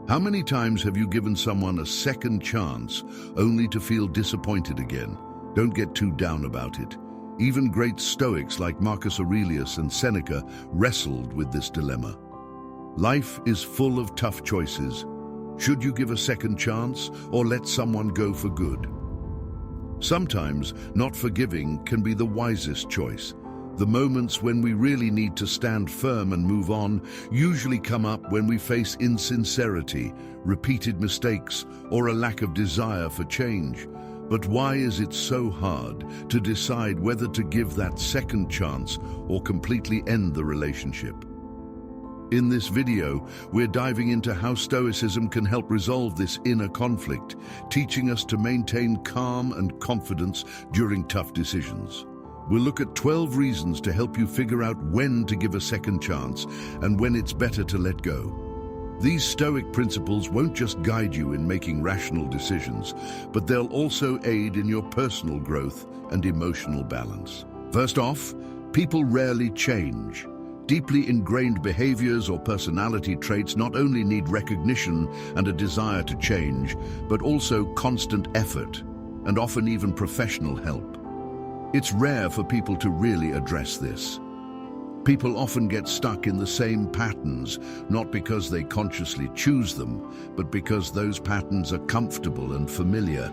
How many times have you given someone a second chance only to feel disappointed again? Don't get too down about it. Even great Stoics like Marcus Aurelius and Seneca wrestled with this dilemma. Life is full of tough choices. Should you give a second chance or let someone go for good? Sometimes not forgiving can be the wisest choice. The moments when we really need to stand firm and move on usually come up when we face insincerity, repeated mistakes, or a lack of desire for change. But why is it so hard to decide whether to give that second chance or completely end the relationship? In this video, we're diving into how Stoicism can help resolve this inner conflict, teaching us to maintain calm and confidence during tough decisions. We'll look at 12 reasons to help you figure out when to give a second chance and when it's better to let go. These Stoic principles won't just guide you in making rational decisions, but they'll also aid in your personal growth and emotional balance. First off, people rarely change. Deeply ingrained behaviors or personality traits not only need recognition and a desire to change, but also constant effort and often even professional help. It's rare for people to really address this. People often get stuck in the same patterns, not because they consciously choose them, but because those patterns are comfortable and familiar,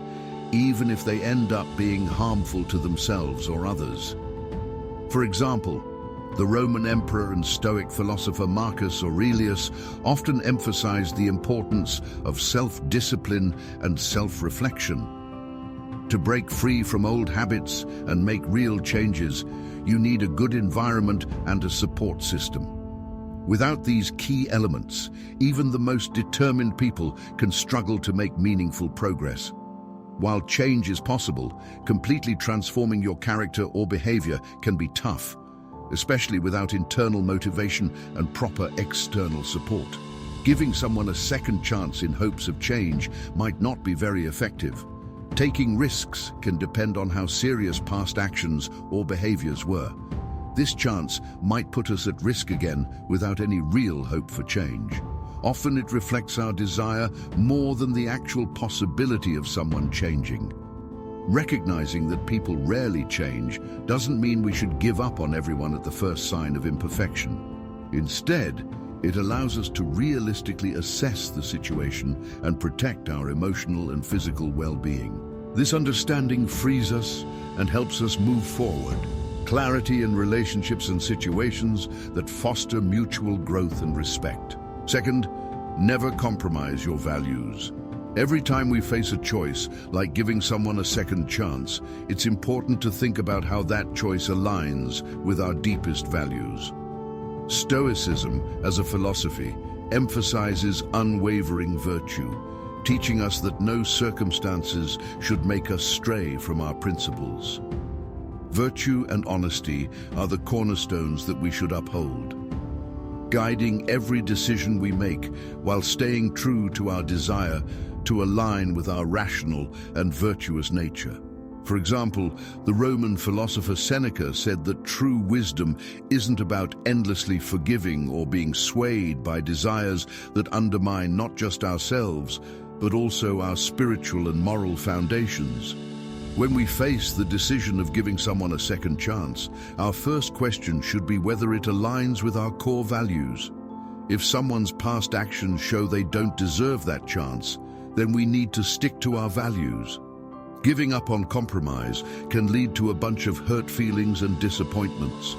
even if they end up being harmful to themselves or others. For example, the Roman emperor and Stoic philosopher Marcus Aurelius often emphasized the importance of self-discipline and self-reflection. To break free from old habits and make real changes, you need a good environment and a support system. Without these key elements, even the most determined people can struggle to make meaningful progress. While change is possible, completely transforming your character or behavior can be tough, especially without internal motivation and proper external support. Giving someone a second chance in hopes of change might not be very effective. Taking risks can depend on how serious past actions or behaviors were. This chance might put us at risk again without any real hope for change. Often it reflects our desire more than the actual possibility of someone changing. Recognizing that people rarely change doesn't mean we should give up on everyone at the first sign of imperfection. Instead, it allows us to realistically assess the situation and protect our emotional and physical well-being. This understanding frees us and helps us move forward. Clarity in relationships and situations that foster mutual growth and respect. Second, never compromise your values. Every time we face a choice, like giving someone a second chance, it's important to think about how that choice aligns with our deepest values. Stoicism, as a philosophy, emphasizes unwavering virtue, teaching us that no circumstances should make us stray from our principles. Virtue and honesty are the cornerstones that we should uphold, guiding every decision we make while staying true to our desire to align with our rational and virtuous nature. For example, the Roman philosopher Seneca said that true wisdom isn't about endlessly forgiving or being swayed by desires that undermine not just ourselves, but also our spiritual and moral foundations. When we face the decision of giving someone a second chance, our first question should be whether it aligns with our core values. If someone's past actions show they don't deserve that chance, then we need to stick to our values. Giving up on compromise can lead to a bunch of hurt feelings and disappointments.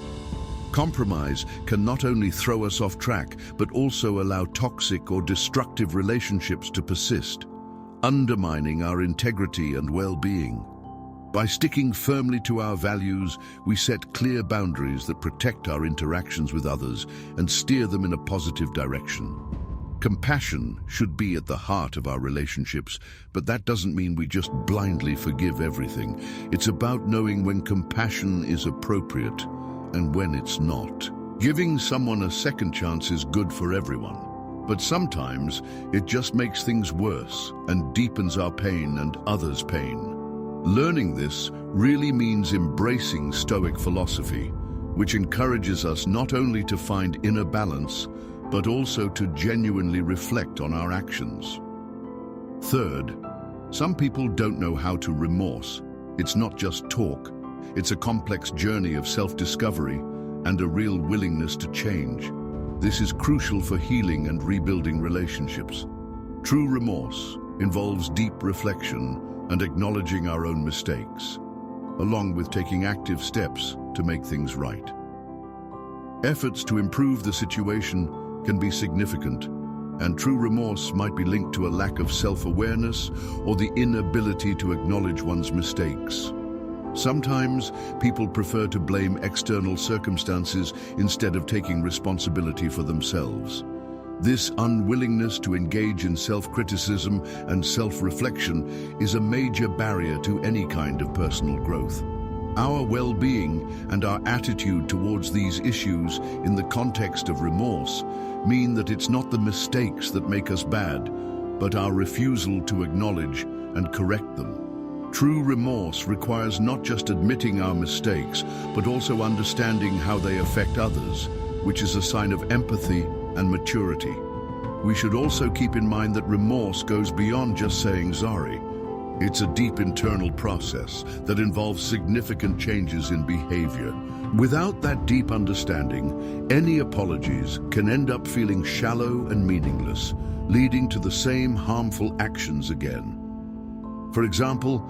Compromise can not only throw us off track, but also allow toxic or destructive relationships to persist, undermining our integrity and well-being. By sticking firmly to our values, we set clear boundaries that protect our interactions with others and steer them in a positive direction. Compassion should be at the heart of our relationships, but that doesn't mean we just blindly forgive everything. It's about knowing when compassion is appropriate and when it's not. Giving someone a second chance is good for everyone, but sometimes it just makes things worse and deepens our pain and others' pain. Learning this really means embracing Stoic philosophy, which encourages us not only to find inner balance, but also to genuinely reflect on our actions. Third, some people don't know how to remorse. It's not just talk. It's a complex journey of self-discovery and a real willingness to change. This is crucial for healing and rebuilding relationships. True remorse involves deep reflection and acknowledging our own mistakes, along with taking active steps to make things right. Efforts to improve the situation can be significant, and true remorse might be linked to a lack of self-awareness or the inability to acknowledge one's mistakes. Sometimes people prefer to blame external circumstances instead of taking responsibility for themselves. This unwillingness to engage in self-criticism and self-reflection is a major barrier to any kind of personal growth. Our well-being and our attitude towards these issues in the context of remorse mean that it's not the mistakes that make us bad, but our refusal to acknowledge and correct them. True remorse requires not just admitting our mistakes, but also understanding how they affect others, which is a sign of empathy and maturity. We should also keep in mind that remorse goes beyond just saying sorry. It's a deep internal process that involves significant changes in behavior. Without that deep understanding, any apologies can end up feeling shallow and meaningless, leading to the same harmful actions again. For example,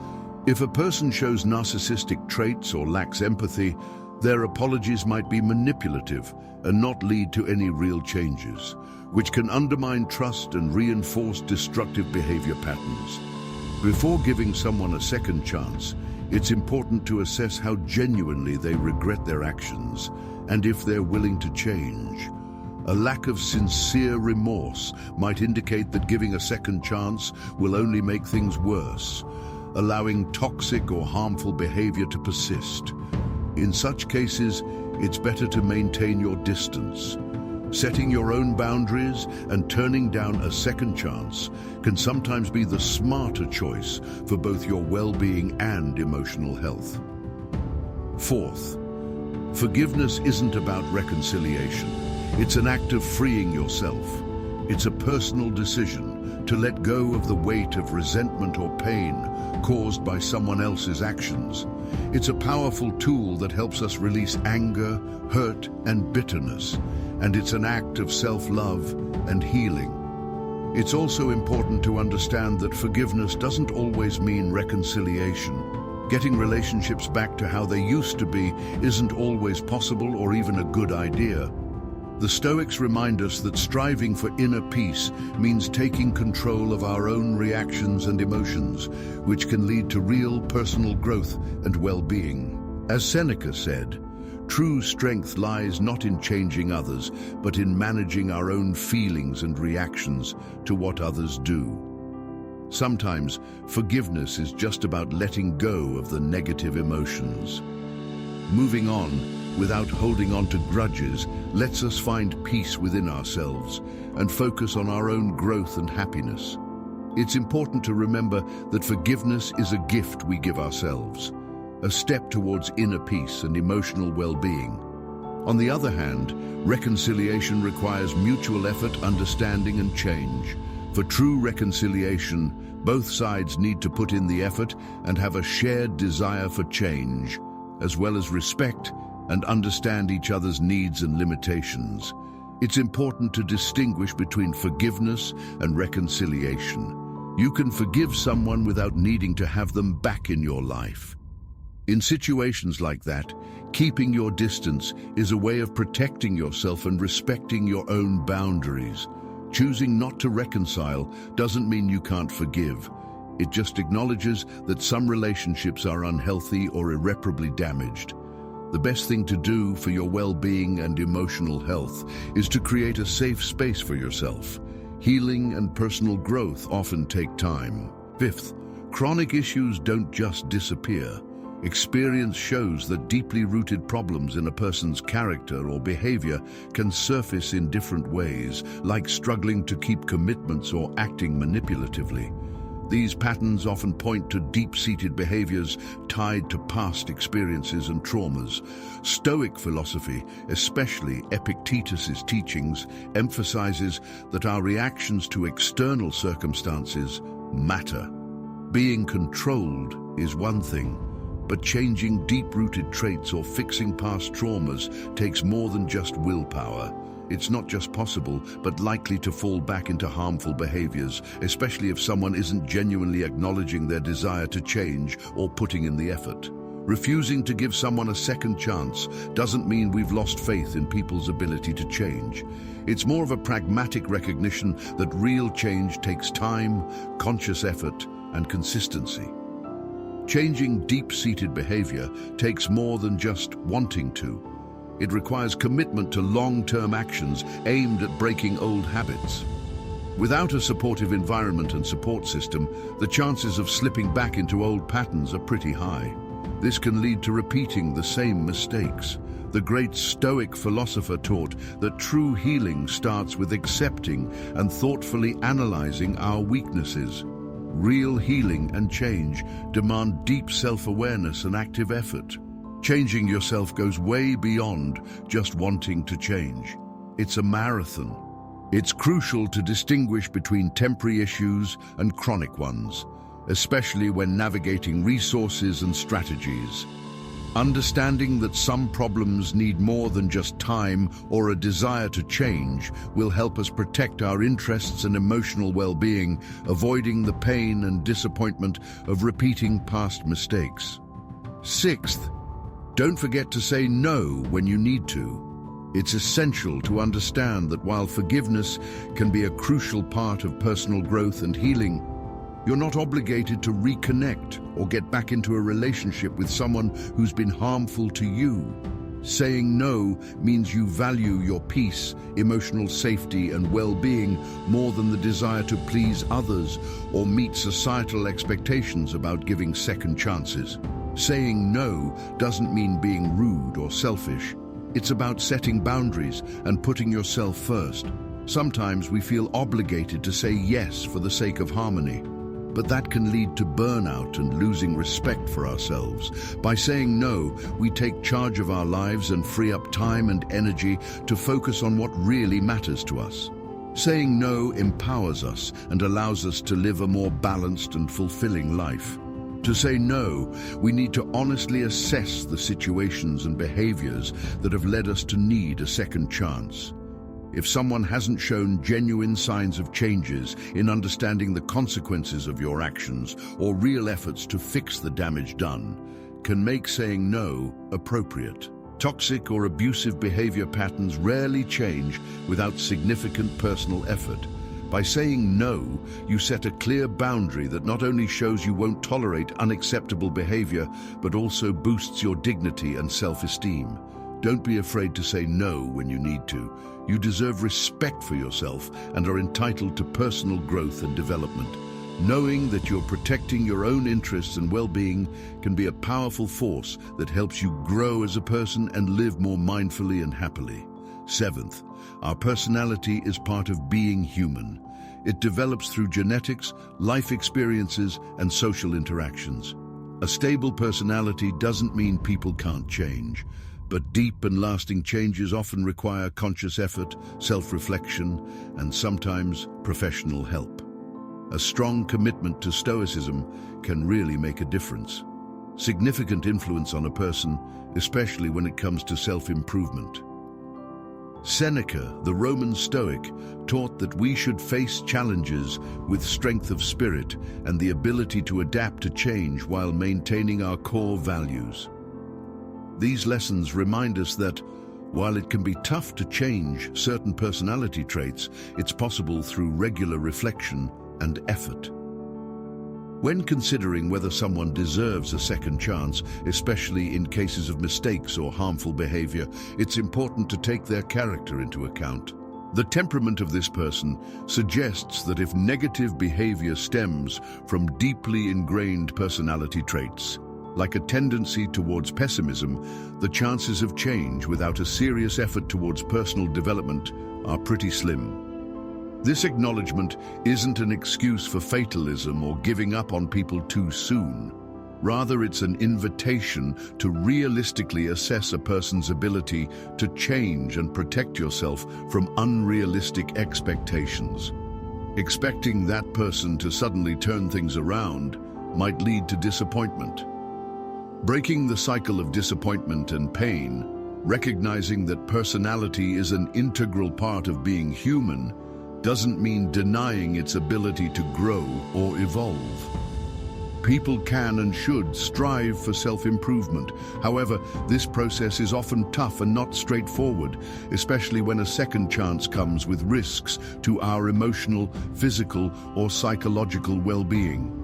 if a person shows narcissistic traits or lacks empathy, their apologies might be manipulative and not lead to any real changes, which can undermine trust and reinforce destructive behavior patterns. Before giving someone a second chance, it's important to assess how genuinely they regret their actions and if they're willing to change. A lack of sincere remorse might indicate that giving a second chance will only make things worse, allowing toxic or harmful behavior to persist. In such cases, it's better to maintain your distance. Setting your own boundaries and turning down a second chance can sometimes be the smarter choice for both your well-being and emotional health. Fourth, forgiveness isn't about reconciliation. It's an act of freeing yourself. It's a personal decision to let go of the weight of resentment or pain caused by someone else's actions. It's a powerful tool that helps us release anger, hurt, and bitterness, and it's an act of self-love and healing. It's also important to understand that forgiveness doesn't always mean reconciliation. Getting relationships back to how they used to be isn't always possible or even a good idea. The Stoics remind us that striving for inner peace means taking control of our own reactions and emotions, which can lead to real personal growth and well-being. As Seneca said, true strength lies not in changing others, but in managing our own feelings and reactions to what others do. Sometimes, forgiveness is just about letting go of the negative emotions. Moving on, without holding on to grudges, lets us find peace within ourselves and focus on our own growth and happiness. It's important to remember that forgiveness is a gift we give ourselves, a step towards inner peace and emotional well-being. On the other hand, reconciliation requires mutual effort, understanding, and change. For true reconciliation, both sides need to put in the effort and have a shared desire for change, as well as respect and understand each other's needs and limitations. It's important to distinguish between forgiveness and reconciliation. You can forgive someone without needing to have them back in your life. In situations like that, keeping your distance is a way of protecting yourself and respecting your own boundaries. Choosing not to reconcile doesn't mean you can't forgive. It just acknowledges that some relationships are unhealthy or irreparably damaged. The best thing to do for your well-being and emotional health is to create a safe space for yourself. Healing and personal growth often take time. Fifth, chronic issues don't just disappear. Experience shows that deeply rooted problems in a person's character or behavior can surface in different ways, like struggling to keep commitments or acting manipulatively. These patterns often point to deep-seated behaviors tied to past experiences and traumas. Stoic philosophy, especially Epictetus's teachings, emphasizes that our reactions to external circumstances matter. Being controlled is one thing, but changing deep-rooted traits or fixing past traumas takes more than just willpower. It's not just possible, but likely to fall back into harmful behaviors, especially if someone isn't genuinely acknowledging their desire to change or putting in the effort. Refusing to give someone a second chance doesn't mean we've lost faith in people's ability to change. It's more of a pragmatic recognition that real change takes time, conscious effort, and consistency. Changing deep-seated behavior takes more than just wanting to. It requires commitment to long-term actions aimed at breaking old habits. Without a supportive environment and support system, the chances of slipping back into old patterns are pretty high. This can lead to repeating the same mistakes. The great Stoic philosopher taught that true healing starts with accepting and thoughtfully analyzing our weaknesses. Real healing and change demand deep self-awareness and active effort. Changing yourself goes way beyond just wanting to change. It's a marathon. It's crucial to distinguish between temporary issues and chronic ones, especially when navigating resources and strategies. Understanding that some problems need more than just time or a desire to change will help us protect our interests and emotional well-being, avoiding the pain and disappointment of repeating past mistakes. Sixth, don't forget to say no when you need to. It's essential to understand that while forgiveness can be a crucial part of personal growth and healing, you're not obligated to reconnect or get back into a relationship with someone who's been harmful to you. Saying no means you value your peace, emotional safety, and well-being more than the desire to please others or meet societal expectations about giving second chances. Saying no doesn't mean being rude or selfish. It's about setting boundaries and putting yourself first. Sometimes we feel obligated to say yes for the sake of harmony, but that can lead to burnout and losing respect for ourselves. By saying no, we take charge of our lives and free up time and energy to focus on what really matters to us. Saying no empowers us and allows us to live a more balanced and fulfilling life. To say no, we need to honestly assess the situations and behaviors that have led us to need a second chance. If someone hasn't shown genuine signs of changes in understanding the consequences of your actions or real efforts to fix the damage done, can make saying no appropriate. Toxic or abusive behavior patterns rarely change without significant personal effort. By saying no, you set a clear boundary that not only shows you won't tolerate unacceptable behavior, but also boosts your dignity and self-esteem. Don't be afraid to say no when you need to. You deserve respect for yourself and are entitled to personal growth and development. Knowing that you're protecting your own interests and well-being can be a powerful force that helps you grow as a person and live more mindfully and happily. Seventh, our personality is part of being human. It develops through genetics, life experiences, and social interactions. A stable personality doesn't mean people can't change, but deep and lasting changes often require conscious effort, self-reflection, and sometimes professional help. A strong commitment to Stoicism can really make a difference. Significant influence on a person, especially when it comes to self-improvement. Seneca, the Roman Stoic, taught that we should face challenges with strength of spirit and the ability to adapt to change while maintaining our core values. These lessons remind us that, while it can be tough to change certain personality traits, it's possible through regular reflection and effort. When considering whether someone deserves a second chance, especially in cases of mistakes or harmful behavior, it's important to take their character into account. The temperament of this person suggests that if negative behavior stems from deeply ingrained personality traits, like a tendency towards pessimism, the chances of change without a serious effort towards personal development are pretty slim. This acknowledgement isn't an excuse for fatalism or giving up on people too soon. Rather, it's an invitation to realistically assess a person's ability to change and protect yourself from unrealistic expectations. Expecting that person to suddenly turn things around might lead to disappointment. Breaking the cycle of disappointment and pain, recognizing that personality is an integral part of being human, doesn't mean denying its ability to grow or evolve. People can and should strive for self-improvement. However, this process is often tough and not straightforward, especially when a second chance comes with risks to our emotional, physical, or psychological well-being.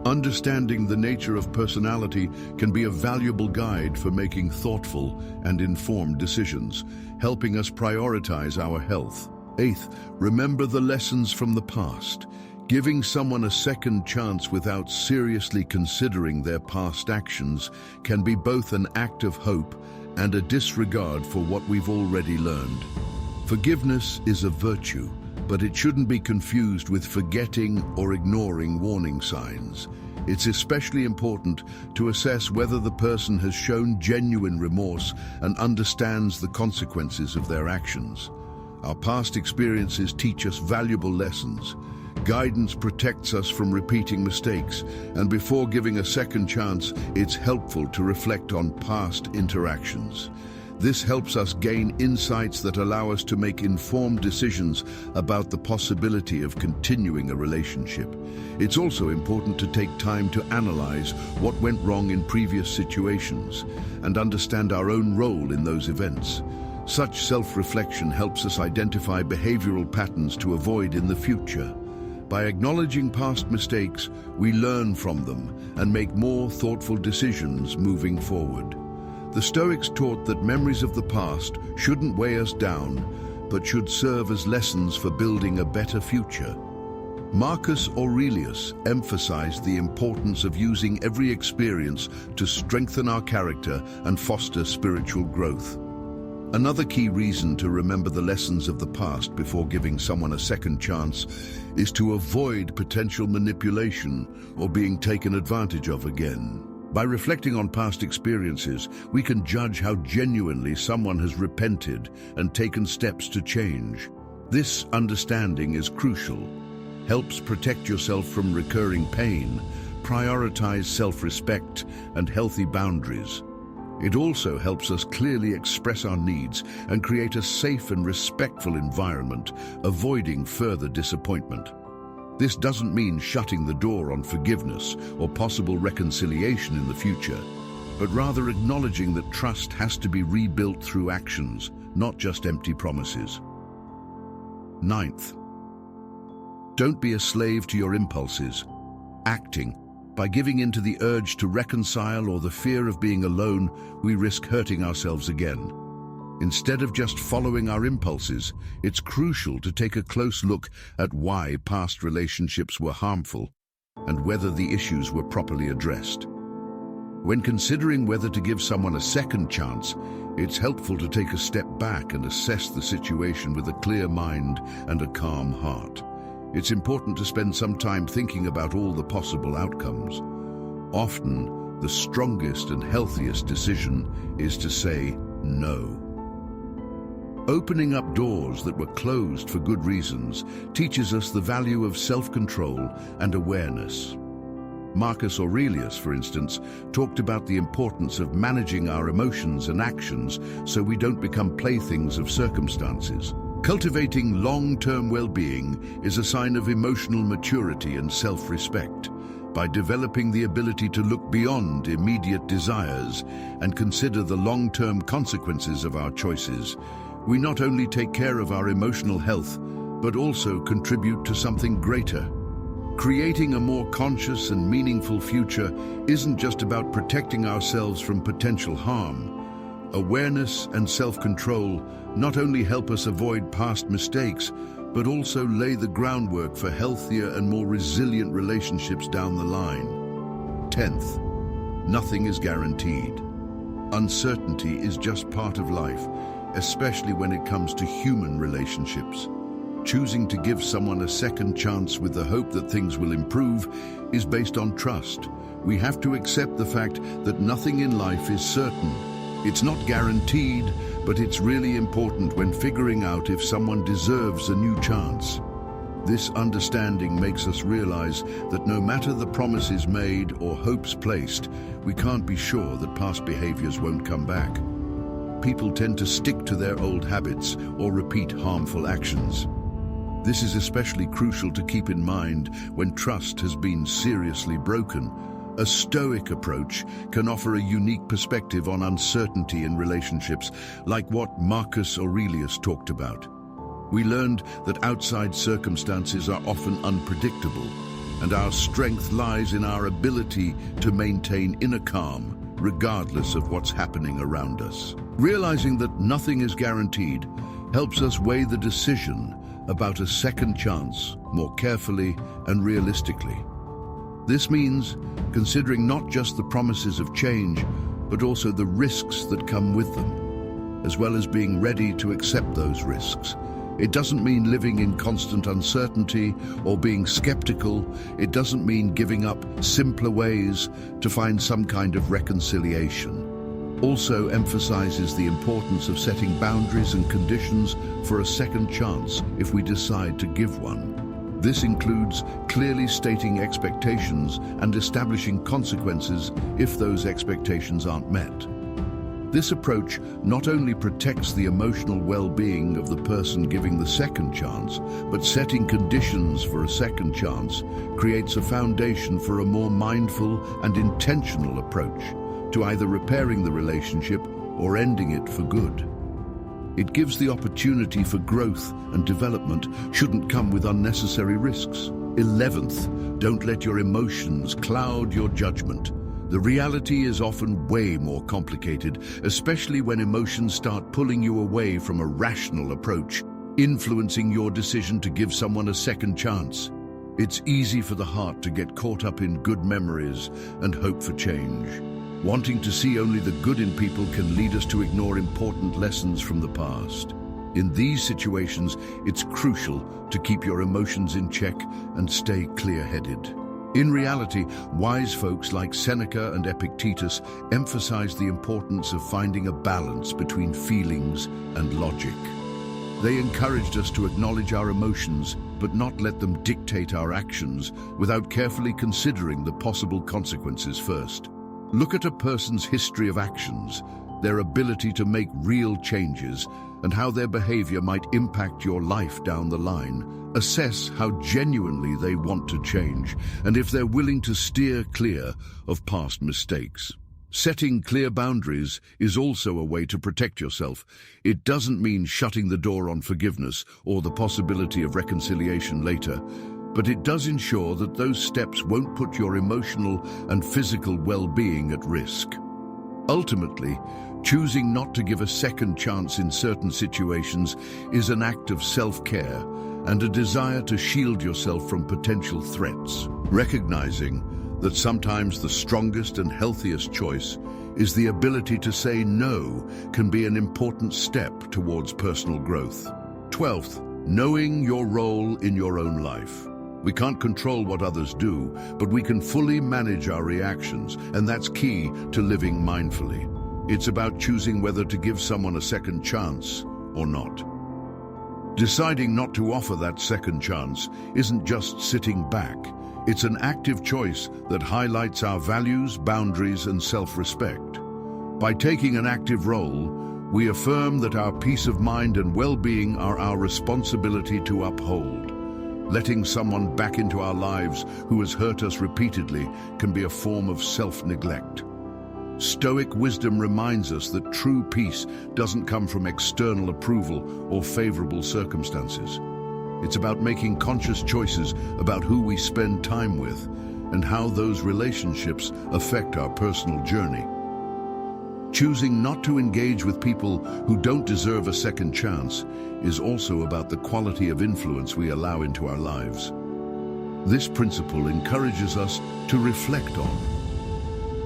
Understanding the nature of personality can be a valuable guide for making thoughtful and informed decisions, helping us prioritize our health. Eighth, remember the lessons from the past. Giving someone a second chance without seriously considering their past actions can be both an act of hope and a disregard for what we've already learned. Forgiveness is a virtue, but it shouldn't be confused with forgetting or ignoring warning signs. It's especially important to assess whether the person has shown genuine remorse and understands the consequences of their actions. Our past experiences teach us valuable lessons. Guidance protects us from repeating mistakes, and before giving a second chance, it's helpful to reflect on past interactions. This helps us gain insights that allow us to make informed decisions about the possibility of continuing a relationship. It's also important to take time to analyze what went wrong in previous situations and understand our own role in those events. Such self-reflection helps us identify behavioral patterns to avoid in the future. By acknowledging past mistakes, we learn from them and make more thoughtful decisions moving forward. The Stoics taught that memories of the past shouldn't weigh us down, but should serve as lessons for building a better future. Marcus Aurelius emphasized the importance of using every experience to strengthen our character and foster spiritual growth. Another key reason to remember the lessons of the past before giving someone a second chance is to avoid potential manipulation or being taken advantage of again. By reflecting on past experiences, we can judge how genuinely someone has repented and taken steps to change. This understanding is crucial. Helps protect yourself from recurring pain, prioritize self-respect and healthy boundaries. It also helps us clearly express our needs and create a safe and respectful environment, avoiding further disappointment. This doesn't mean shutting the door on forgiveness or possible reconciliation in the future, but rather acknowledging that trust has to be rebuilt through actions, not just empty promises. Ninth, don't be a slave to your impulses. Acting. By giving in to the urge to reconcile or the fear of being alone, we risk hurting ourselves again. Instead of just following our impulses, it's crucial to take a close look at why past relationships were harmful and whether the issues were properly addressed. When considering whether to give someone a second chance, it's helpful to take a step back and assess the situation with a clear mind and a calm heart. It's important to spend some time thinking about all the possible outcomes. Often, the strongest and healthiest decision is to say no. Opening up doors that were closed for good reasons teaches us the value of self-control and awareness. Marcus Aurelius, for instance, talked about the importance of managing our emotions and actions so we don't become playthings of circumstances. Cultivating long-term well-being is a sign of emotional maturity and self-respect. By developing the ability to look beyond immediate desires and consider the long-term consequences of our choices, we not only take care of our emotional health, but also contribute to something greater. Creating a more conscious and meaningful future isn't just about protecting ourselves from potential harm. Awareness and self-control not only help us avoid past mistakes, but also lay the groundwork for healthier and more resilient relationships down the line. 10th, nothing is guaranteed. Uncertainty is just part of life, especially when it comes to human relationships. Choosing to give someone a second chance with the hope that things will improve is based on trust. We have to accept the fact that nothing in life is certain. It's not guaranteed, but it's really important when figuring out if someone deserves a new chance. This understanding makes us realize that no matter the promises made or hopes placed, we can't be sure that past behaviors won't come back. People tend to stick to their old habits or repeat harmful actions. This is especially crucial to keep in mind when trust has been seriously broken. A Stoic approach can offer a unique perspective on uncertainty in relationships, like what Marcus Aurelius talked about. We learned that outside circumstances are often unpredictable, and our strength lies in our ability to maintain inner calm, regardless of what's happening around us. Realizing that nothing is guaranteed helps us weigh the decision about a second chance more carefully and realistically. This means considering not just the promises of change, but also the risks that come with them, as well as being ready to accept those risks. It doesn't mean living in constant uncertainty or being skeptical. It doesn't mean giving up simpler ways to find some kind of reconciliation. Also emphasizes the importance of setting boundaries and conditions for a second chance if we decide to give one. This includes clearly stating expectations and establishing consequences if those expectations aren't met. This approach not only protects the emotional well-being of the person giving the second chance, but setting conditions for a second chance creates a foundation for a more mindful and intentional approach to either repairing the relationship or ending it for good. It gives the opportunity for growth, and development shouldn't come with unnecessary risks. 11th, don't let your emotions cloud your judgment. The reality is often way more complicated, especially when emotions start pulling you away from a rational approach, influencing your decision to give someone a second chance. It's easy for the heart to get caught up in good memories and hope for change. Wanting to see only the good in people can lead us to ignore important lessons from the past. In these situations, it's crucial to keep your emotions in check and stay clear-headed. In reality, wise folks like Seneca and Epictetus emphasize the importance of finding a balance between feelings and logic. They encouraged us to acknowledge our emotions, but not let them dictate our actions without carefully considering the possible consequences first. Look at a person's history of actions, their ability to make real changes, and how their behavior might impact your life down the line. Assess how genuinely they want to change, and if they're willing to steer clear of past mistakes. Setting clear boundaries is also a way to protect yourself. It doesn't mean shutting the door on forgiveness or the possibility of reconciliation later, but it does ensure that those steps won't put your emotional and physical well-being at risk. Ultimately, choosing not to give a second chance in certain situations is an act of self-care and a desire to shield yourself from potential threats. Recognizing that sometimes the strongest and healthiest choice is the ability to say no can be an important step towards personal growth. 12th, knowing your role in your own life. We can't control what others do, but we can fully manage our reactions, and that's key to living mindfully. It's about choosing whether to give someone a second chance or not. Deciding not to offer that second chance isn't just sitting back. It's an active choice that highlights our values, boundaries, and self-respect. By taking an active role, we affirm that our peace of mind and well-being are our responsibility to uphold. Letting someone back into our lives who has hurt us repeatedly can be a form of self-neglect. Stoic wisdom reminds us that true peace doesn't come from external approval or favorable circumstances. It's about making conscious choices about who we spend time with and how those relationships affect our personal journey. Choosing not to engage with people who don't deserve a second chance is also about the quality of influence we allow into our lives. This principle encourages us to reflect on: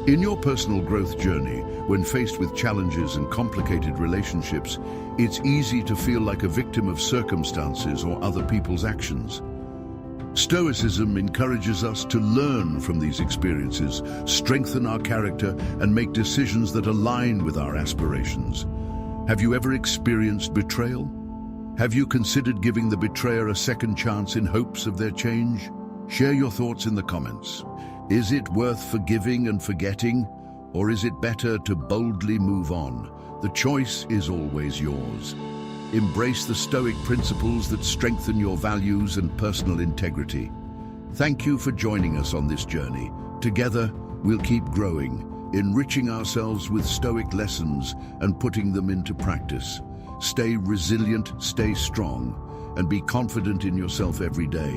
In your personal growth journey, when faced with challenges and complicated relationships, it's easy to feel like a victim of circumstances or other people's actions. Stoicism encourages us to learn from these experiences, strengthen our character, and make decisions that align with our aspirations. Have you ever experienced betrayal? Have you considered giving the betrayer a second chance in hopes of their change? Share your thoughts in the comments. Is it worth forgiving and forgetting, or is it better to boldly move on? The choice is always yours. Embrace the Stoic principles that strengthen your values and personal integrity. Thank you for joining us on this journey. Together, we'll keep growing, enriching ourselves with Stoic lessons and putting them into practice. Stay resilient, stay strong, and be confident in yourself every day.